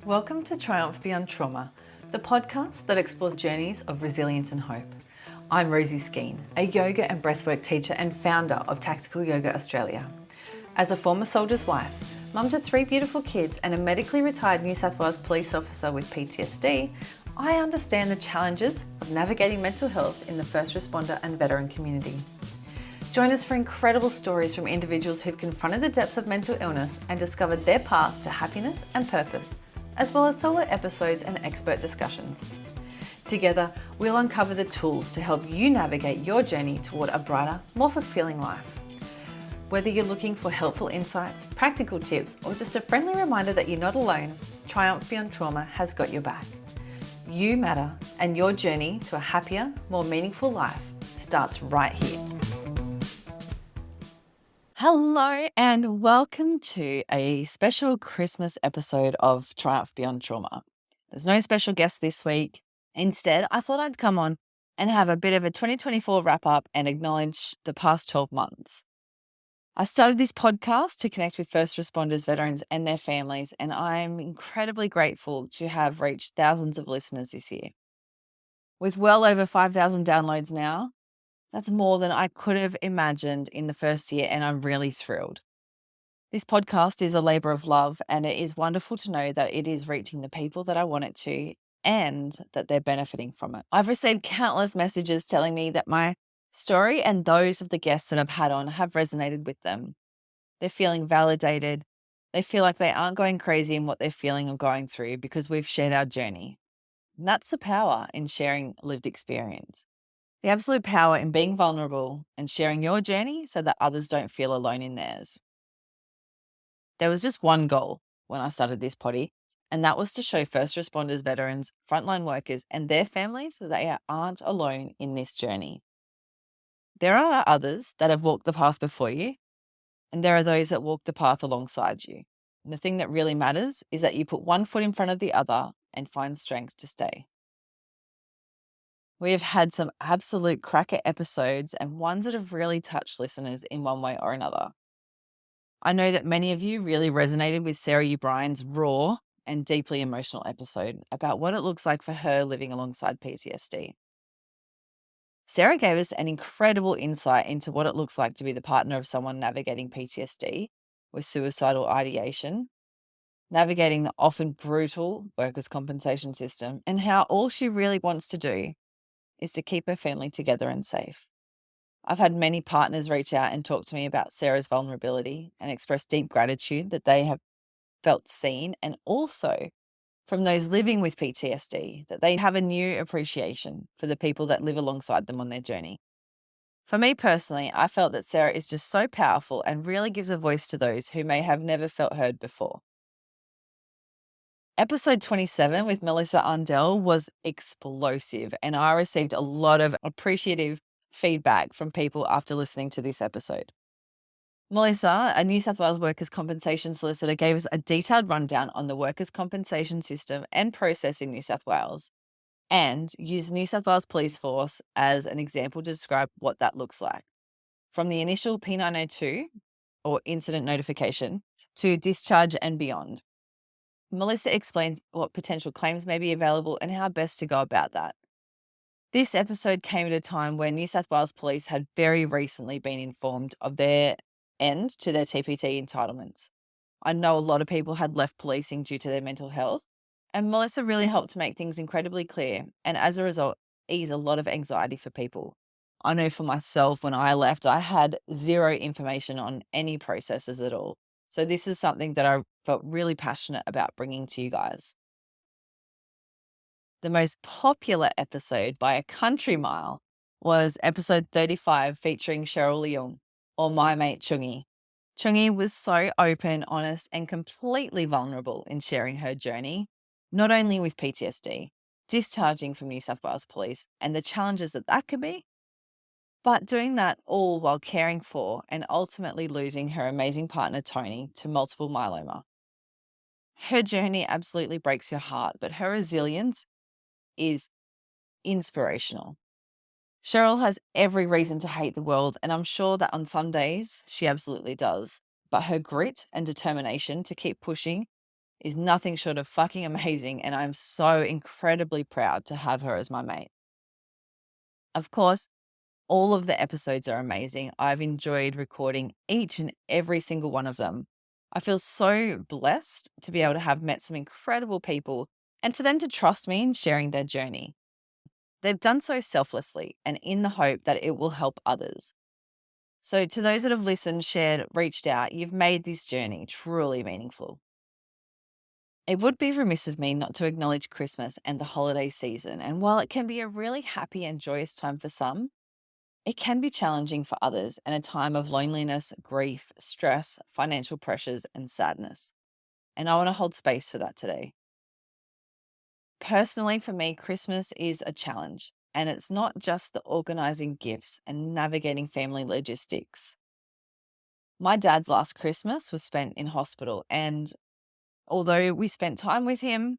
Welcome to Triumph Beyond Trauma, the podcast that explores journeys of resilience and hope. I'm Rosie Skene, a yoga and breathwork teacher and founder of Tactical Yoga Australia. As a former soldier's wife, mum to 3 beautiful kids and a medically retired New South Wales police officer with PTSD, I understand the challenges of navigating mental health in the first responder and veteran community. Join us for incredible stories from individuals who've confronted the depths of mental illness and discovered their path to happiness and purpose, as well as solo episodes and expert discussions. Together, we'll uncover the tools to help you navigate your journey toward a brighter, more fulfilling life. Whether you're looking for helpful insights, practical tips, or just a friendly reminder that you're not alone, Triumph Beyond Trauma has got your back. You matter, and your journey to a happier, more meaningful life starts right here. Hello and welcome to a special Christmas episode of Triumph Beyond Trauma. There's no special guest this week. Instead, I thought I'd come on and have a bit of a 2024 wrap up and acknowledge the past 12 months. I started this podcast to connect with first responders, veterans and their families, and I'm incredibly grateful to have reached thousands of listeners this year. With well over 5,000 downloads now, that's more than I could have imagined in the first year, and I'm really thrilled. This podcast is a labor of love, and it is wonderful to know that it is reaching the people that I want it to and that they're benefiting from it. I've received countless messages telling me that my story and those of the guests that I've had on have resonated with them. They're feeling validated. They feel like they aren't going crazy in what they're feeling or going through because we've shared our journey. And that's the power in sharing lived experience. The absolute power in being vulnerable and sharing your journey so that others don't feel alone in theirs. There was just one goal when I started this potty, and that was to show first responders, veterans, frontline workers, and their families that they aren't alone in this journey. There are others that have walked the path before you, and there are those that walk the path alongside you. And the thing that really matters is that you put one foot in front of the other and find strength to stay. We have had some absolute cracker episodes and ones that have really touched listeners in one way or another. I know that many of you really resonated with Sarah O'Brien's raw and deeply emotional episode about what it looks like for her living alongside PTSD. Sarah gave us an incredible insight into what it looks like to be the partner of someone navigating PTSD with suicidal ideation, navigating the often brutal workers' compensation system, and how all she really wants to do is to keep her family together and safe. I've had many partners reach out and talk to me about Sarah's vulnerability and express deep gratitude that they have felt seen, and also from those living with PTSD that they have a new appreciation for the people that live alongside them on their journey. For me personally, I felt that Sarah is just so powerful and really gives a voice to those who may have never felt heard before. Episode 27 with Melissa Undell was explosive, and I received a lot of appreciative feedback from people after listening to this episode. Melissa, a New South Wales workers' compensation solicitor, gave us a detailed rundown on the workers' compensation system and process in New South Wales, and used New South Wales Police Force as an example to describe what that looks like. From the initial P902, or incident notification, to discharge and beyond. Melissa explains what potential claims may be available and how best to go about that. This episode came at a time where New South Wales Police had very recently been informed of their end to their TPT entitlements. I know a lot of people had left policing due to their mental health, and Melissa really helped to make things incredibly clear, and as a result, ease a lot of anxiety for people. I know for myself, when I left, I had zero information on any processes at all. So this is something that I felt really passionate about bringing to you guys. The most popular episode by a country mile was episode 35 featuring Cheryl Leung, or my mate Chungi. Chungi was so open, honest, and completely vulnerable in sharing her journey, not only with PTSD, discharging from New South Wales Police and the challenges that could be, but doing that all while caring for and ultimately losing her amazing partner, Tony, to multiple myeloma. Her journey absolutely breaks your heart, but her resilience is inspirational. Cheryl has every reason to hate the world, and I'm sure that on some days she absolutely does. But her grit and determination to keep pushing is nothing short of fucking amazing, and I'm so incredibly proud to have her as my mate. Of course, all of the episodes are amazing. I've enjoyed recording each and every single one of them. I feel so blessed to be able to have met some incredible people and for them to trust me in sharing their journey. They've done so selflessly and in the hope that it will help others. So, to those that have listened, shared, reached out, you've made this journey truly meaningful. It would be remiss of me not to acknowledge Christmas and the holiday season. And while it can be a really happy and joyous time for some, it can be challenging for others and a time of loneliness, grief, stress, financial pressures, and sadness. And I want to hold space for that today. Personally, for me, Christmas is a challenge. And it's not just the organizing gifts and navigating family logistics. My dad's last Christmas was spent in hospital. And although we spent time with him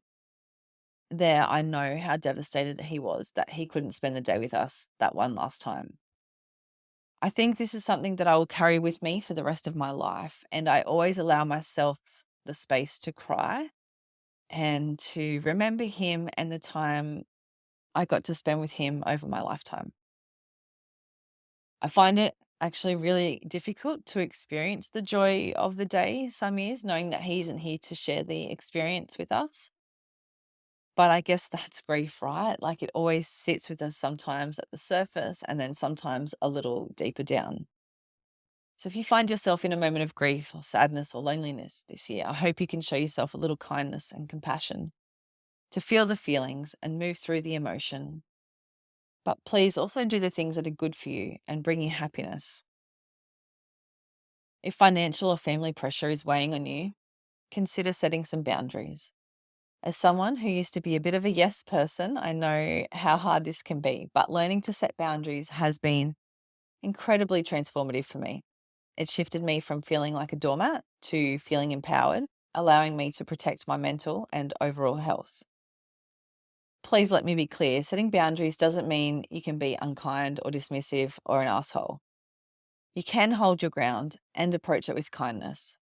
there, I know how devastated he was that he couldn't spend the day with us that one last time. I think this is something that I will carry with me for the rest of my life. And I always allow myself the space to cry and to remember him and the time I got to spend with him over my lifetime. I find it actually really difficult to experience the joy of the day some years, knowing that he isn't here to share the experience with us. But I guess that's grief, right? Like it always sits with us sometimes at the surface and then sometimes a little deeper down. So if you find yourself in a moment of grief or sadness or loneliness this year, I hope you can show yourself a little kindness and compassion to feel the feelings and move through the emotion. But please also do the things that are good for you and bring you happiness. If financial or family pressure is weighing on you, consider setting some boundaries. As someone who used to be a bit of a yes person, I know how hard this can be, but learning to set boundaries has been incredibly transformative for me. It shifted me from feeling like a doormat to feeling empowered, allowing me to protect my mental and overall health. Please let me be clear, setting boundaries doesn't mean you can be unkind or dismissive or an asshole. You can hold your ground and approach it with kindness.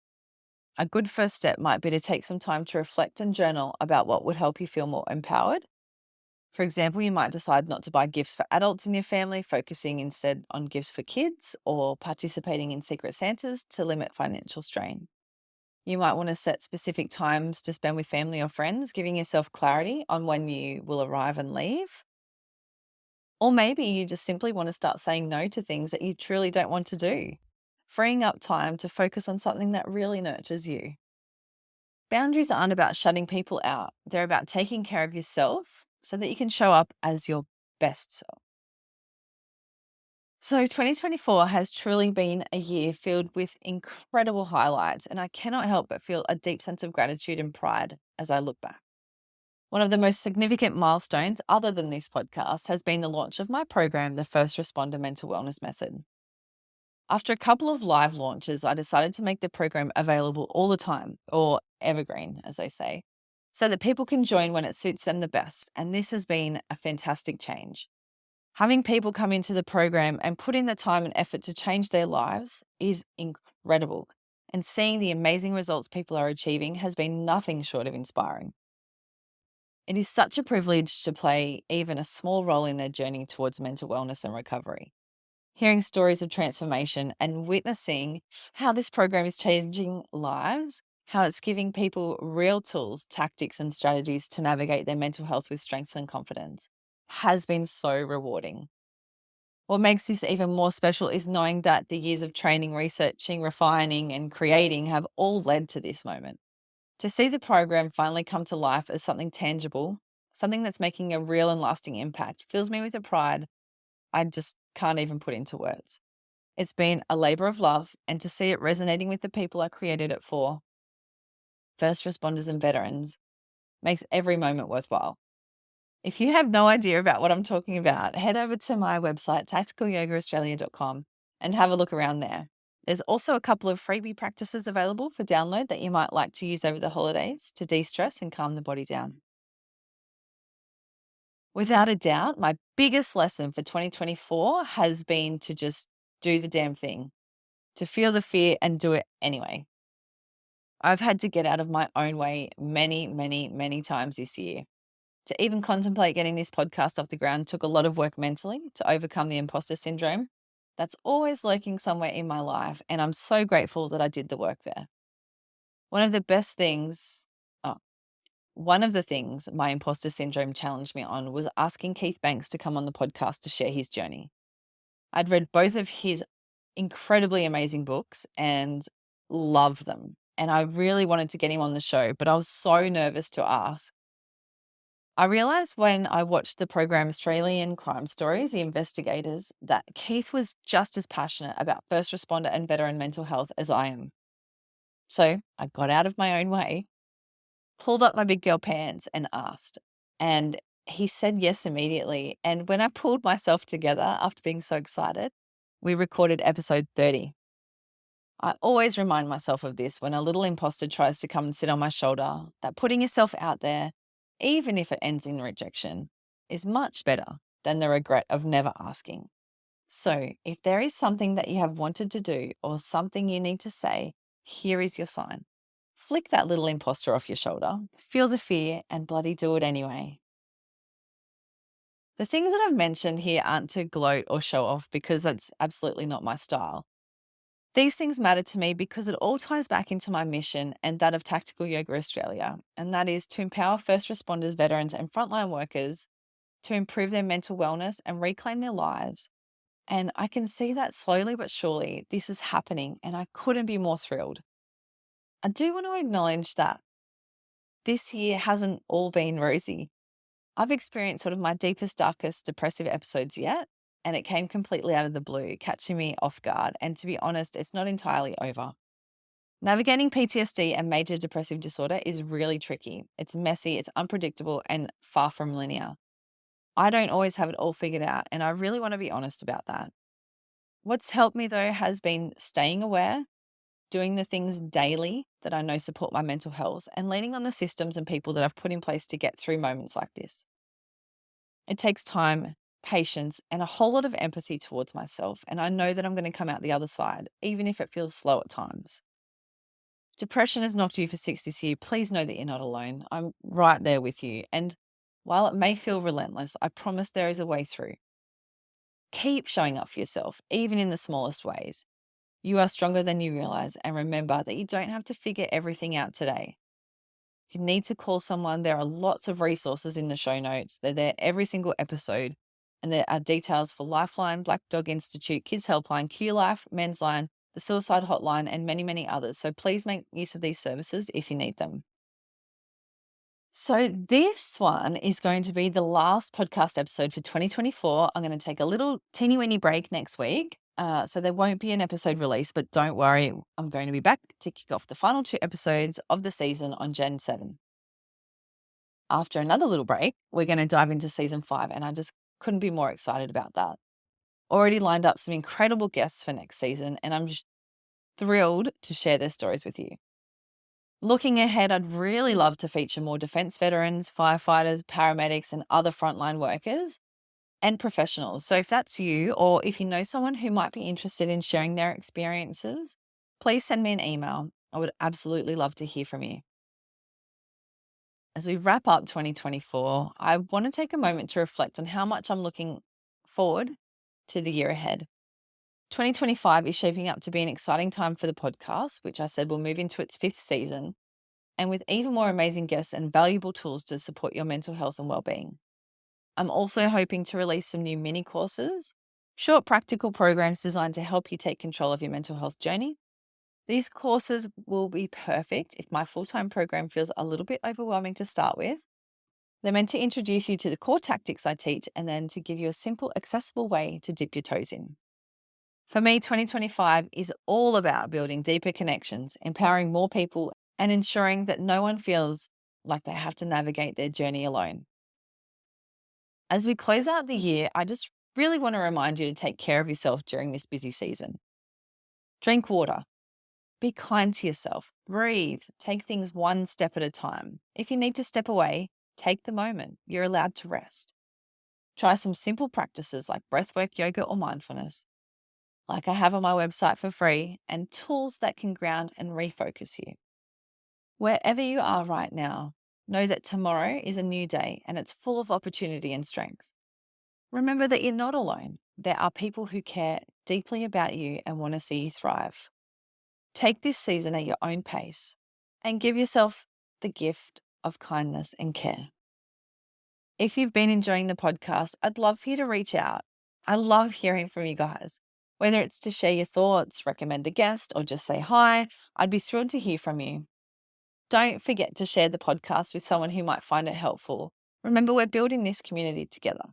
A good first step might be to take some time to reflect and journal about what would help you feel more empowered. For example, you might decide not to buy gifts for adults in your family, focusing instead on gifts for kids or participating in Secret Santas to limit financial strain. You might want to set specific times to spend with family or friends, giving yourself clarity on when you will arrive and leave. Or maybe you just simply want to start saying no to things that you truly don't want to do, freeing up time to focus on something that really nurtures you. Boundaries aren't about shutting people out, they're about taking care of yourself so that you can show up as your best self. So, 2024 has truly been a year filled with incredible highlights, and I cannot help but feel a deep sense of gratitude and pride as I look back. One of the most significant milestones, other than this podcast, has been the launch of my program, the First Responder Mental Wellness Method. After a couple of live launches, I decided to make the program available all the time, or evergreen, as they say, so that people can join when it suits them the best. And this has been a fantastic change. Having people come into the program and put in the time and effort to change their lives is incredible. And seeing the amazing results people are achieving has been nothing short of inspiring. It is such a privilege to play even a small role in their journey towards mental wellness and recovery. Hearing stories of transformation and witnessing how this program is changing lives, how it's giving people real tools, tactics, and strategies to navigate their mental health with strength and confidence has been so rewarding. What makes this even more special is knowing that the years of training, researching, refining, and creating have all led to this moment. To see the program finally come to life as something tangible, something that's making a real and lasting impact, fills me with a pride I just can't even put into words. It's been a labor of love, and to see it resonating with the people I created it for, first responders and veterans, makes every moment worthwhile. If you have no idea about what I'm talking about, head over to my website, tacticalyogaaustralia.com, and have a look around there. There's also a couple of freebie practices available for download that you might like to use over the holidays to de-stress and calm the body down. Without a doubt, my biggest lesson for 2024 has been to just do the damn thing, to feel the fear and do it anyway. I've had to get out of my own way many, many, many times this year. To even contemplate getting this podcast off the ground took a lot of work mentally to overcome the imposter syndrome that's always lurking somewhere in my life. And I'm so grateful that I did the work there. One of the best things, oh, one of the things my imposter syndrome challenged me on was asking Keith Banks to come on the podcast to share his journey. I'd read both of his incredibly amazing books and loved them. And I really wanted to get him on the show, but I was so nervous to ask. I realized when I watched the program Australian Crime Stories, The Investigators, that Keith was just as passionate about first responder and veteran mental health as I am. So I got out of my own way, pulled up my big girl pants and asked. And he said yes immediately. And when I pulled myself together after being so excited, we recorded episode 30. I always remind myself of this when a little imposter tries to come and sit on my shoulder, that putting yourself out there, even if it ends in rejection, is much better than the regret of never asking. So, if there is something that you have wanted to do or something you need to say, here is your sign. Flick that little imposter off your shoulder, feel the fear, and bloody do it anyway. The things that I've mentioned here aren't to gloat or show off because that's absolutely not my style. These things matter to me because it all ties back into my mission and that of Tactical Yoga Australia, and that is to empower first responders, veterans, and frontline workers to improve their mental wellness and reclaim their lives. And I can see that slowly but surely this is happening, and I couldn't be more thrilled. I do want to acknowledge that this year hasn't all been rosy. I've experienced sort of my deepest, darkest depressive episodes yet, and it came completely out of the blue, catching me off guard. And to be honest, it's not entirely over. Navigating PTSD and major depressive disorder is really tricky. It's messy, it's unpredictable, and far from linear. I don't always have it all figured out, and I really want to be honest about that. What's helped me, though, has been staying aware, doing the things daily that I know support my mental health, and leaning on the systems and people that I've put in place to get through moments like this. It takes time, patience, and a whole lot of empathy towards myself, and I know that I'm going to come out the other side, even if it feels slow at times. Depression has knocked you for 6 this year. Please know that you're not alone. I'm right there with you. And while it may feel relentless, I promise there is a way through. Keep showing up for yourself, even in the smallest ways. You are stronger than you realize. And remember that you don't have to figure everything out today. If you need to call someone, there are lots of resources in the show notes. They're there every single episode. And there are details for Lifeline, Black Dog Institute, Kids Helpline, Q Life, Men's Line, the Suicide Hotline, and many, many others. So please make use of these services if you need them. So this one is going to be the last podcast episode for 2024. I'm going to take a little teeny weeny break next week. So there won't be an episode release, but don't worry. I'm going to be back to kick off the final 2 episodes of the season on Gen 7. After another little break, we're going to dive into season 5, and I just couldn't be more excited about that. Already lined up some incredible guests for next season, and I'm just thrilled to share their stories with you. Looking ahead, I'd really love to feature more defense veterans, firefighters, paramedics, and other frontline workers and professionals. So if that's you, or if you know someone who might be interested in sharing their experiences, please send me an email. I would absolutely love to hear from you. As we wrap up 2024, I want to take a moment to reflect on how much I'm looking forward to the year ahead. 2025 is shaping up to be an exciting time for the podcast, which I said will move into its 5th season, and with even more amazing guests and valuable tools to support your mental health and well-being. I'm also hoping to release some new mini courses, short practical programs designed to help you take control of your mental health journey. These courses will be perfect if my full-time program feels a little bit overwhelming to start with. They're meant to introduce you to the core tactics I teach and then to give you a simple, accessible way to dip your toes in. For me, 2025 is all about building deeper connections, empowering more people, and ensuring that no one feels like they have to navigate their journey alone. As we close out the year, I just really want to remind you to take care of yourself during this busy season. Drink water. Be kind to yourself. Breathe. Take things one step at a time. If you need to step away, take the moment. You're allowed to rest. Try some simple practices like breathwork, yoga, or mindfulness, like I have on my website for free, and tools that can ground and refocus you. Wherever you are right now, know that tomorrow is a new day and it's full of opportunity and strength. Remember that you're not alone. There are people who care deeply about you and want to see you thrive. Take this season at your own pace and give yourself the gift of kindness and care. If you've been enjoying the podcast, I'd love for you to reach out. I love hearing from you guys. Whether it's to share your thoughts, recommend a guest, or just say hi, I'd be thrilled to hear from you. Don't forget to share the podcast with someone who might find it helpful. Remember, we're building this community together.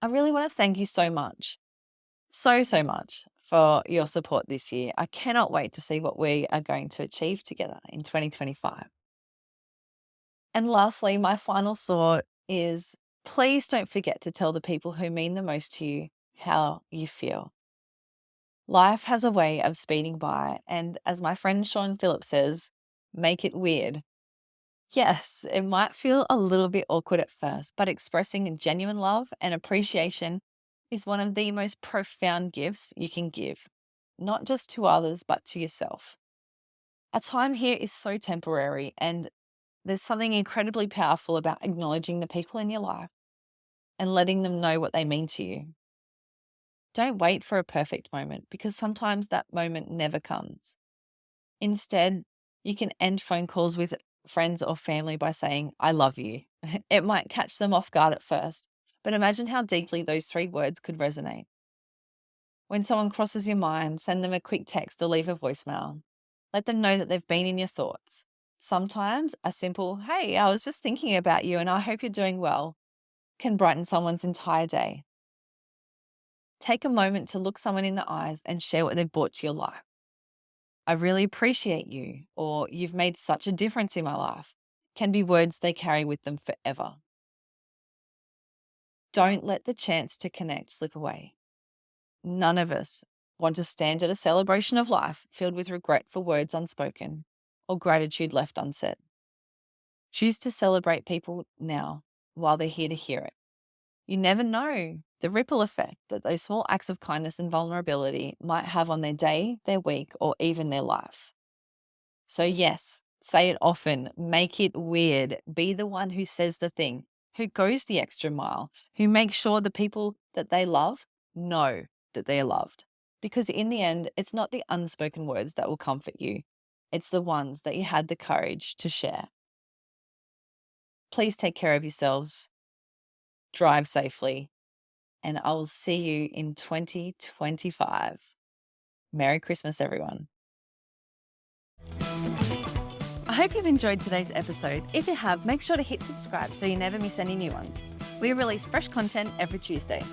I really want to thank you so much, so much for your support this year. I cannot wait to see what we are going to achieve together in 2025. And lastly, my final thought is please don't forget to tell the people who mean the most to you how you feel. Life has a way of speeding by, and as my friend Sean Phillips says, make it weird. Yes, it might feel a little bit awkward at first, but expressing genuine love and appreciation is one of the most profound gifts you can give, not just to others, but to yourself. Our time here is so temporary, and there's something incredibly powerful about acknowledging the people in your life and letting them know what they mean to you. Don't wait for a perfect moment because sometimes that moment never comes. Instead, you can end phone calls with friends or family by saying, I love you. It might catch them off guard at first, but imagine how deeply those 3 words could resonate. When someone crosses your mind, send them a quick text or leave a voicemail. Let them know that they've been in your thoughts. Sometimes a simple, hey, I was just thinking about you and I hope you're doing well, can brighten someone's entire day. Take a moment to look someone in the eyes and share what they've brought to your life. I really appreciate you, or you've made such a difference in my life, can be words they carry with them forever. Don't let the chance to connect slip away. None of us want to stand at a celebration of life filled with regret for words unspoken or gratitude left unsaid. Choose to celebrate people now while they're here to hear it. You never know the ripple effect that those small acts of kindness and vulnerability might have on their day, their week, or even their life. So yes, say it often, make it weird, be the one who says the thing, who goes the extra mile, who makes sure the people that they love know that they are loved. Because in the end, it's not the unspoken words that will comfort you. It's the ones that you had the courage to share. Please take care of yourselves, drive safely, and I will see you in 2025. Merry Christmas, everyone. I hope you've enjoyed today's episode. If you have, make sure to hit subscribe so you never miss any new ones. We release fresh content every Tuesday.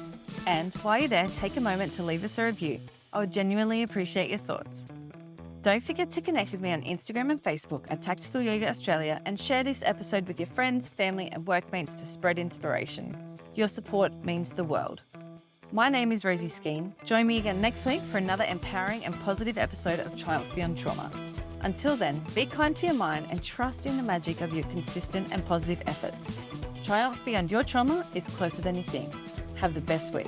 And while you're there, take a moment to leave us a review. I would genuinely appreciate your thoughts. Don't forget to connect with me on Instagram and Facebook at Tactical Yoga Australia and share this episode with your friends, family, and workmates to spread inspiration. Your support means the world. My name is Rosie Skene. Join me again next week for another empowering and positive episode of Triumph Beyond Trauma. Until then, be kind to your mind and trust in the magic of your consistent and positive efforts. Triumph beyond your trauma is closer than you think. Have the best week.